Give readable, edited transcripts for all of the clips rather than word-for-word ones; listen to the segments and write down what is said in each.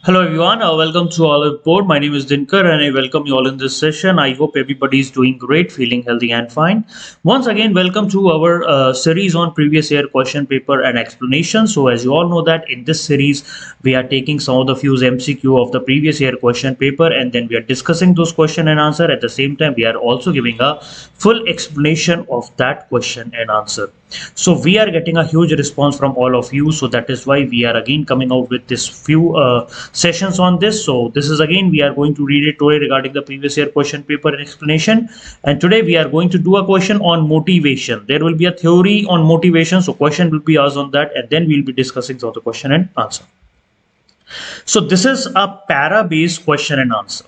Hello everyone, welcome to Oliveboard. My name is Dinkar and I welcome you all in this session. I hope everybody is doing great, feeling healthy and fine. Once again, welcome to our series on previous year question paper and explanation. So as you all know that in this series, we are taking some of the few MCQ of the previous year question paper and then we are discussing those question and answer. At the same time, we are also giving a full explanation of that question and answer. So we are getting a huge response from all of you. So that is why we are again coming out with this few sessions on this. So this is again we are going to read it today regarding the previous year question paper and explanation, and today we are going to do a question on motivation. There will be a theory on motivation, so question will be asked on that and then we'll be discussing some of the question and answer. So this is a para based question and answer.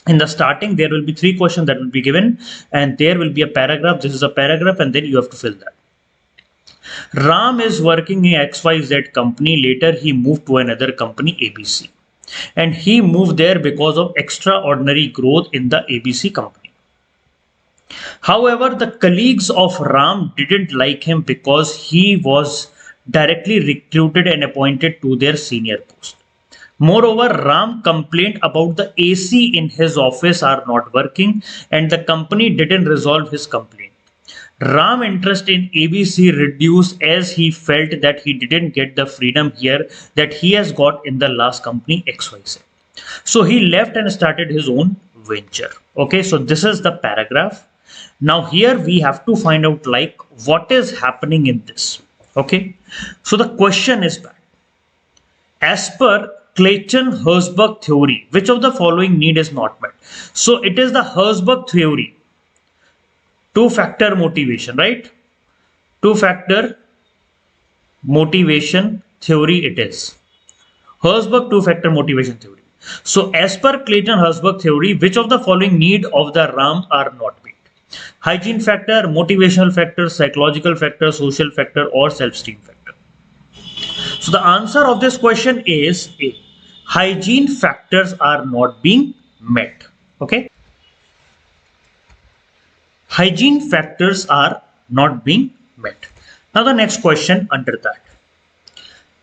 In the starting there will be three questions that will be given and there will be a paragraph. This is a paragraph and then you have to fill that. Ram is working in XYZ company. Later, he moved to another company, ABC. And he moved there because of extraordinary growth in the ABC company. However, the colleagues of Ram didn't like him because he was directly recruited and appointed to their senior post. Moreover, Ram complained about the AC in his office are not working and the company didn't resolve his complaint. Ram interest in ABC reduced as he felt that he didn't get the freedom here that he has got in the last company XYZ. So he left and started his own venture. Okay, so this is the paragraph. Now here we have to find out like what is happening in this. Okay, so the question is back. As per Clayton-Herzberg theory, which of the following need is not met? So it is the Herzberg theory. Two-factor motivation, right? Two-factor motivation theory it is. Herzberg two-factor motivation theory. So as per Clayton-Herzberg theory, which of the following need of the Ram are not met? Hygiene factor, motivational factor, psychological factor, social factor or self-esteem factor. So the answer of this question is A. Hygiene factors are not being met. Okay. Hygiene factors are not being met. Now the next question under that.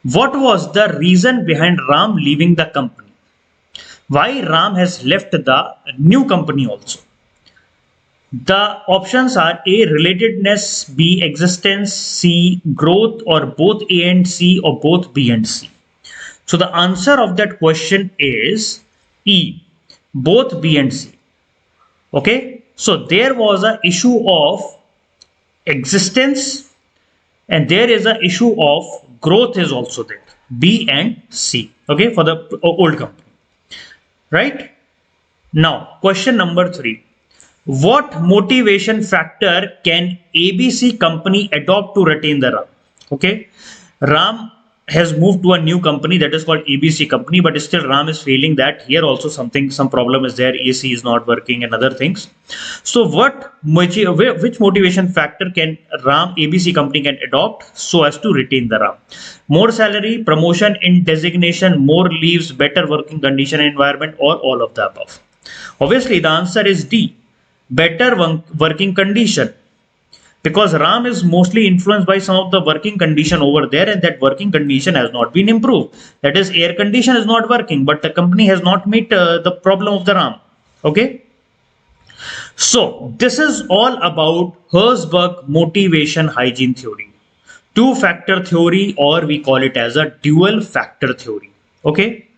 What was the reason behind Ram leaving the company? Why Ram has left the new company also? The options are A. Relatedness, B. Existence, C. Growth, or both A and C, or both B and C. So the answer of that question is E. Both B and C. Okay. So there was an issue of existence and there is an issue of growth is also there. B and C. Okay, for the old company. Right? Now, question number 3. What motivation factor can ABC company adopt to retain the Ram? Okay. Ram has moved to a new company that is called ABC company, but still Ram is feeling that here also some problem is there, AC is not working and other things. So which motivation factor can Ram ABC company can adopt so as to retain the Ram? More salary, promotion in designation, more leaves, better working condition and environment, or all of the above? Obviously the answer is D, better working condition. Because Ram is mostly influenced by some of the working condition over there and that working condition has not been improved. That is, air condition is not working, but the company has not met the problem of the Ram. Okay. So this is all about Herzberg motivation hygiene theory. Two-factor theory, or we call it as a dual factor theory. Okay.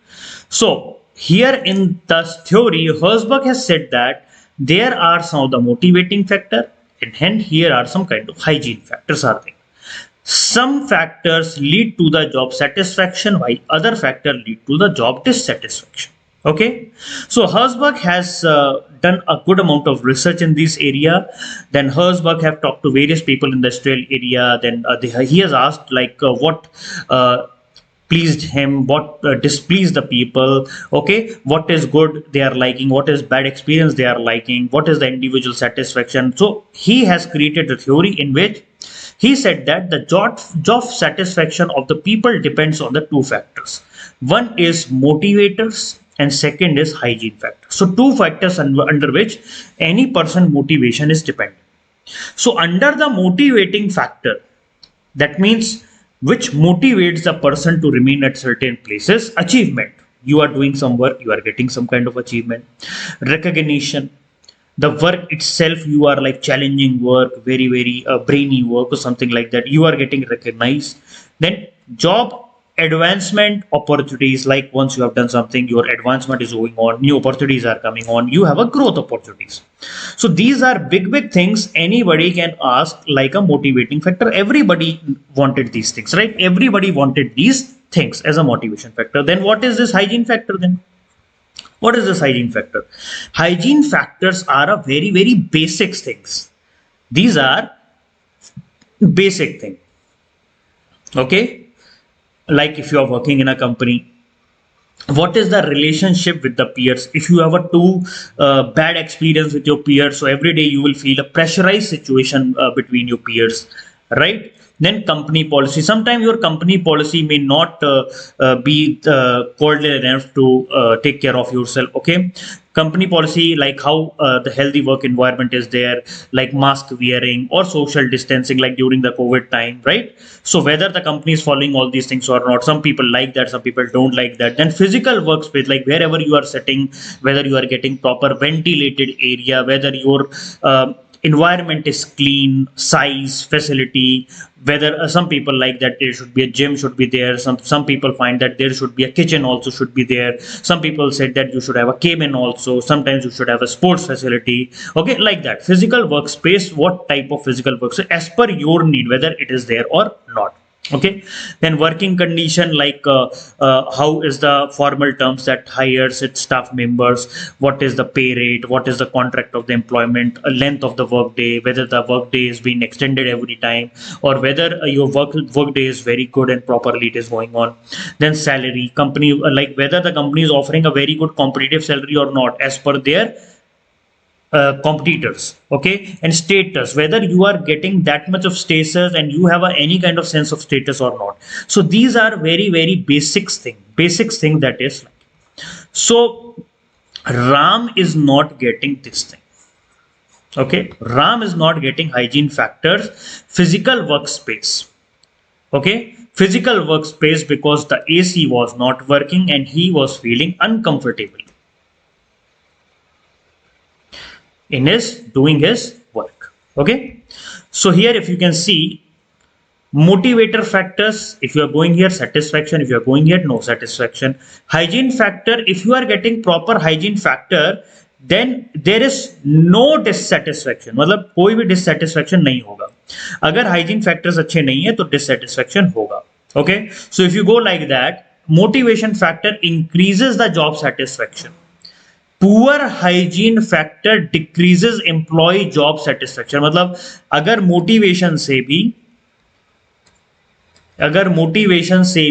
So here in this theory, Herzberg has said that there are some of the motivating factor, and hence here are some kind of hygiene factors are there. Some factors lead to the job satisfaction while other factors lead to the job dissatisfaction. Okay, so Herzberg has done a good amount of research in this area. Then Herzberg have talked to various people in the industrial area. Then he has asked like what pleased him, what displeased the people. Okay, what is good they are liking, what is bad experience they are liking, what is the individual satisfaction. So he has created a theory in which he said that the job satisfaction of the people depends on the two factors. One is motivators and second is hygiene factor. So two factors under which any person motivation is dependent. So under the motivating factor, that means which motivates the person to remain at certain places, achievement. You are doing some work, you are getting some kind of achievement. Recognition, the work itself, you are like challenging work, very brainy work or something like that, you are getting recognized. Then job advancement opportunities, like once you have done something, your advancement is going on, new opportunities are coming on, you have a growth opportunities. So these are big things anybody can ask, like a motivating factor. Everybody wanted these things, right? Everybody wanted these things as a motivation factor. Then what is this hygiene factor then? What is this hygiene factor? Hygiene factors are a very basic things. These are basic thing. Okay, like if you are working in a company, what is the relationship with the peers? If you have a too bad experience with your peers, so every day you will feel a pressurized situation between your peers, right? Then company policy, sometimes your company policy may not be cordial enough to take care of yourself. Okay, company policy, like how the healthy work environment is there, like mask wearing or social distancing, like during the COVID time, right? So whether the company is following all these things or not, some people like that, some people don't like that. Then physical workspace, like wherever you are sitting, whether you are getting proper ventilated area, whether your environment is clean, size, facility, whether some people like that there should be a gym should be there, some people find that there should be a kitchen also should be there, some people said that you should have a cabin also, sometimes you should have a sports facility. Okay, like that, physical workspace, what type of physical workspace as per your need, whether it is there or not. Okay, then working condition, like how is the formal terms that hires its staff members, what is the pay rate, what is the contract of the employment, length of the work day, whether the work day is being extended every time, or whether your work day is very good and properly it is going on. Then salary, company, like whether the company is offering a very good competitive salary or not as per their competitors. Okay, and status, whether you are getting that much of status and you have any kind of sense of status or not. So these are very basics thing that is like. So Ram is not getting this thing. Okay, Ram is not getting hygiene factors, physical workspace. Okay, physical workspace, because the AC was not working and he was feeling uncomfortable in his doing his work. Okay, so here if you can see, motivator factors, if you are going here, satisfaction, if you are going here, no satisfaction. Hygiene factor, if you are getting proper hygiene factor, then there is no dissatisfaction, मतलब कोई भी dissatisfaction नहीं होगा. अगर hygiene factors अच्छे नहीं है तो dissatisfaction होगा. Okay, so if you go like that, motivation factor increases the job satisfaction, poor hygiene factor decreases employee job satisfaction. मतलब अगर मोटिवेशन से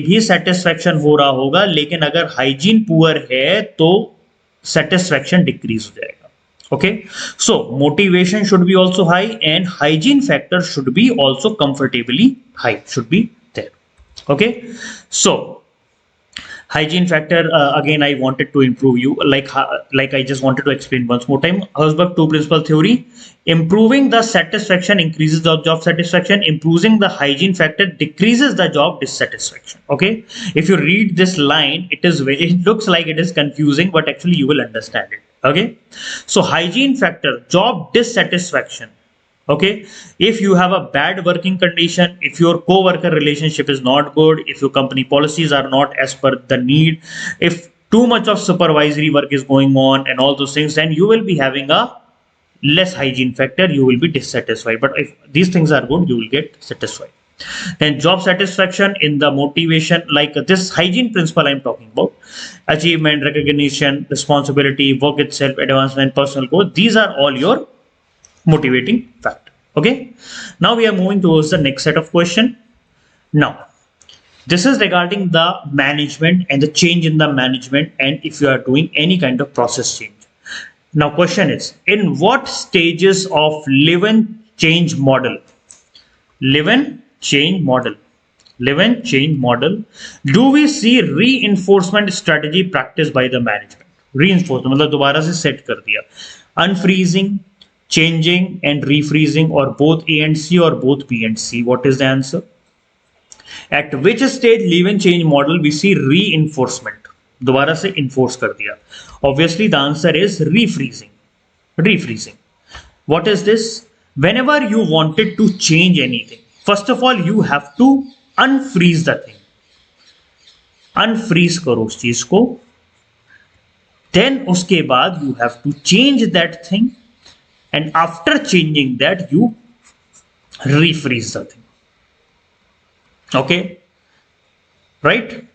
भी सेटिस्फेक्शन हो रहा होगा, लेकिन अगर हाइजीन पुअर है तो सेटिस्फेक्शन डिक्रीज हो जाएगा. Okay, so motivation should be also high and hygiene factor should be also comfortably high, should be there. Okay, so hygiene factor, again I wanted to improve you, like I just wanted to explain once more time. Herzberg 2 principle theory, improving the satisfaction increases the job satisfaction, improving the hygiene factor decreases the job dissatisfaction. Okay, if you read this line, it looks like it is confusing, but actually you will understand it. Okay, so hygiene factor, job dissatisfaction. Okay, if you have a bad working condition, if your co-worker relationship is not good, if your company policies are not as per the need, if too much of supervisory work is going on and all those things, then you will be having a less hygiene factor, you will be dissatisfied. But if these things are good, you will get satisfied. Then job satisfaction in the motivation, like this hygiene principle I'm talking about, achievement, recognition, responsibility, work itself, advancement, personal growth, these are all your motivating factor. Okay, now we are moving towards the next set of question. Now this is regarding the management and the change in the management, and if you are doing any kind of process change. Now question is, in what stages of live and change model do we see reinforcement strategy practiced by the management? Reinforcement मतलब दोबारा से set कर दिया. Unfreezing, changing and refreezing, or both A and C, or both B and C. What is the answer? At which stage live and change model we see reinforcement? दोबारा से enforce कर दिया. Obviously the answer is refreezing. Refreezing. What is this? Whenever you wanted to change anything, first of all you have to unfreeze the thing. Unfreeze करो उस चीज को. Then उसके बाद you have to change that thing, and after changing that you refreeze the thing. Okay, right?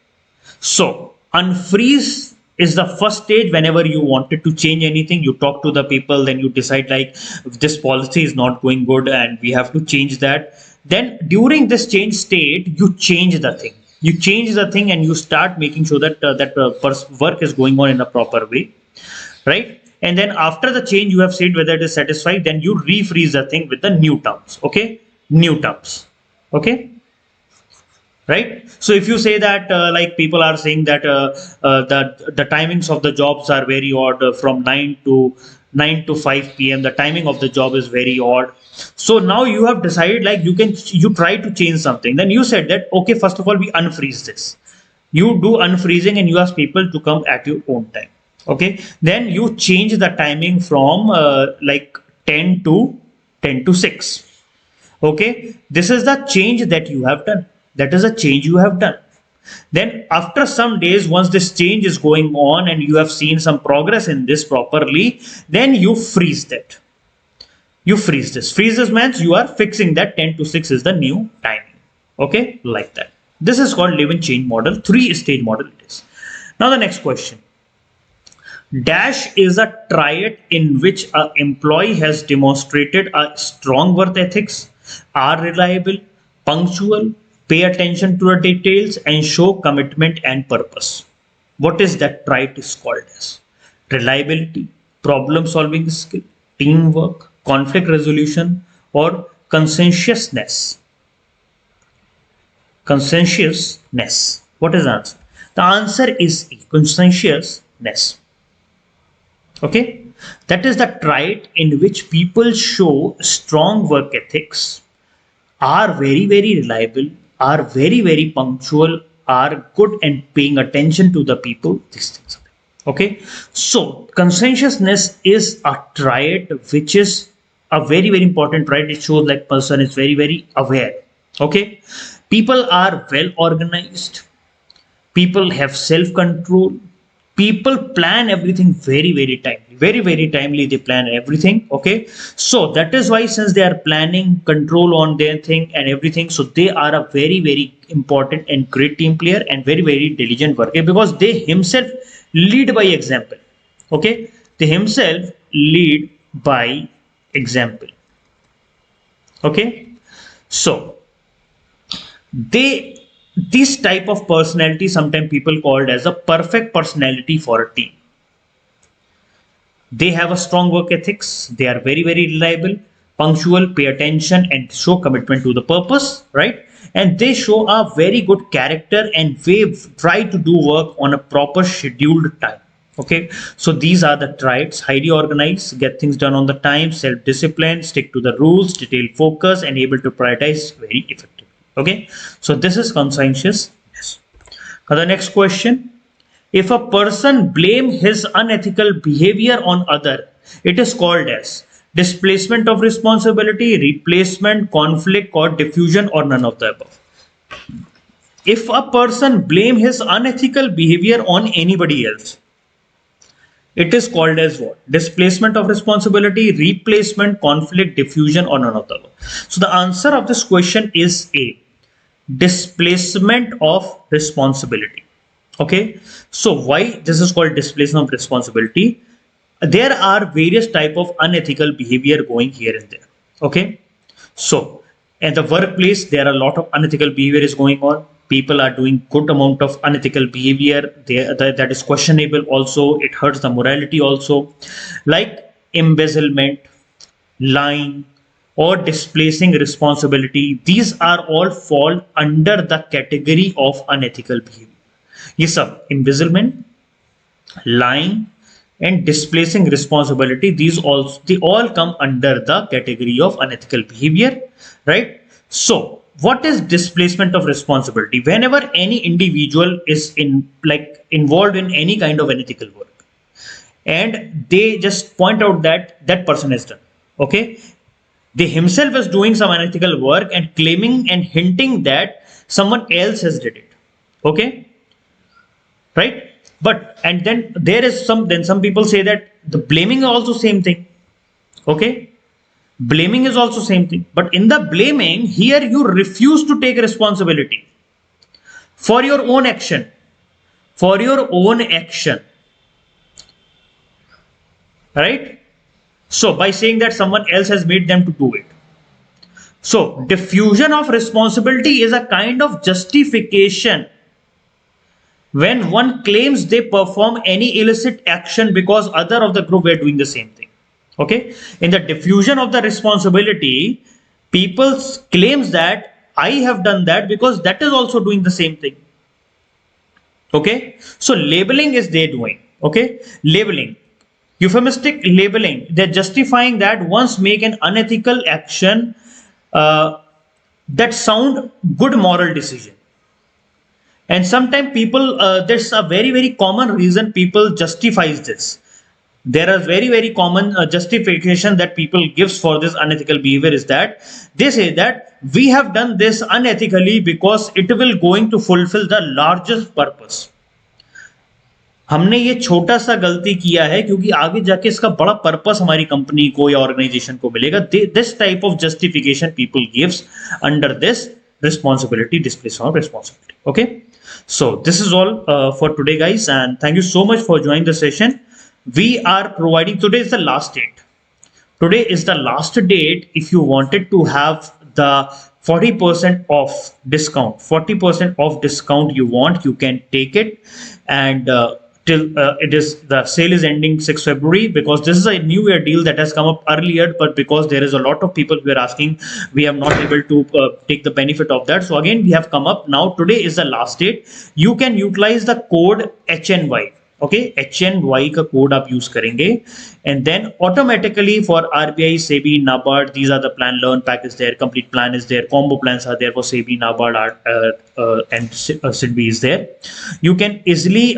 So unfreeze is the first stage. Whenever you wanted to change anything, you talk to the people, then you decide like this policy is not going good and we have to change that. Then during this change state, you change the thing. You change the thing and you start making sure that work is going on in a proper way, right? And then after the change, you have said whether it is satisfied, then you refreeze the thing with the new terms. Okay, new terms. Okay, right? So if you say that like people are saying that the timings of the jobs are very odd, from 9 to 5 p.m. the timing of the job is very odd. So now you have decided like you try to change something. Then you said that okay, first of all we unfreeze this. You do unfreezing and you ask people to come at your own time. Okay, then you change the timing from like 10 to 6. Okay, this is the change that you have done. That is a change you have done. Then after some days, once this change is going on and you have seen some progress in this properly, then you freeze that. You freeze this. Freeze this means you are fixing that 10 to 6 is the new timing. Okay, like that. This is called live and change model. 3-stage model it is. Now the next question. Dash is a triad in which an employee has demonstrated a strong work ethics, are reliable, punctual, pay attention to the details, and show commitment and purpose. What is that trait is called as? Reliability, problem solving skill, teamwork, conflict resolution, or conscientiousness? Conscientiousness. What is the answer? The answer is conscientiousness. Okay, that is the trait in which people show strong work ethics, are very reliable, are very punctual, are good and paying attention to the people. These things. Okay, so conscientiousness is a trait which is a very important trait. It shows like person is very aware. Okay, people are well organized, people have self-control, people plan everything very timely, very timely they plan everything. Okay, so that is why since they are planning, control on their thing and everything, so they are a very important and great team player and very diligent worker, because they himself lead by example. Okay, they himself lead by example. Okay, so this type of personality sometimes people called as a perfect personality for a team. They have a strong work ethics, they are very reliable, punctual, pay attention and show commitment to the purpose, right? And they show a very good character and they try to do work on a proper scheduled time. Okay, so these are the traits: highly organized, get things done on the time, self-disciplined, stick to the rules, detailed focus, and able to prioritize very effectively. Okay, so this is conscientiousness. Now the next question. If a person blame his unethical behavior on other, it is called as displacement of responsibility, replacement, conflict, or diffusion, or none of the above. If a person blame his unethical behavior on anybody else, it is called as what? Displacement of responsibility, replacement, conflict, diffusion, or none of the above. So the answer of this question is A. Displacement of responsibility. Okay, so why this is called displacement of responsibility? There are various type of unethical behavior going here and there. Okay, so at the workplace there are a lot of unethical behavior is going on. People are doing good amount of unethical behavior that is questionable also. It hurts the morality also, like embezzlement, lying, or displacing responsibility. These are all fall under the category of unethical behavior. ये सब embezzlement, lying, and displacing responsibility, they all come under the category of unethical behavior, right? So what is displacement of responsibility? Whenever any individual is involved in any kind of unethical work, and they just point out that that person has done, okay, they himself is doing some unethical work and claiming and hinting that someone else has did it, okay, right? But and then there is some people say that the blaming is also same thing, okay, blaming is also same thing. But in the blaming here, you refuse to take responsibility for your own action, for your own action, right? So by saying that someone else has made them to do it. So diffusion of responsibility is a kind of justification when one claims they perform any illicit action because other of the group were doing the same thing, okay. In the diffusion of the responsibility, people claims that I have done that because that is also doing the same thing, okay. So labeling is they doing, okay, labeling, euphemistic labeling, they're justifying that once make an unethical action that sound good moral decision. And sometimes people, there's a very common reason people justifies this. There are very common justification that people gives for this unethical behavior is that they say that we have done this unethically because it will going to fulfill the largest purpose. हमने ये छोटा सा गलती किया है क्योंकि आगे जाके इसका बड़ा पर्पस हमारी कंपनी को या ऑर्गेनाइजेशन को मिलेगा. This type of justification people gives under this responsibility, displacement of responsibility. Okay, so this is all for today, guys, and thank you so much for joining the session. We are providing, today is the last date. Today is the last date. If you wanted to have the 40% off discount, 40% off discount you want, you can take it. And till it is, the sale is ending 6 February, because this is a new year deal that has come up earlier, but because there is a lot of people who are asking, we have not able to take the benefit of that. So again, we have come up now. Today is the last date. You can utilize the code HNY. Okay, HNY का code आप use करेंगे, and then automatically for RBI, SEBI, Nabard, these are the plan. Learn pack is there, complete plan is there, combo plans are there for SEBI, Nabard, and SEBI is there. You can easily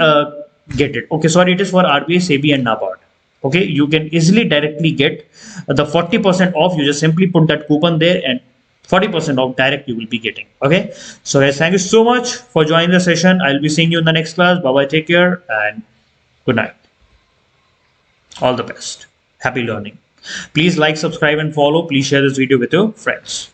get it. Okay, sorry, it is for RBI, SEBI, and Nabard. Okay, you can easily directly get the 40% off. You just simply put that coupon there and 40% off direct you will be getting. Okay, so guys, thank you so much for joining the session. I'll be seeing you in the next class. Bye bye, take care, and good night. All the best. Happy learning. Please like, subscribe, and follow. Please share this video with your friends.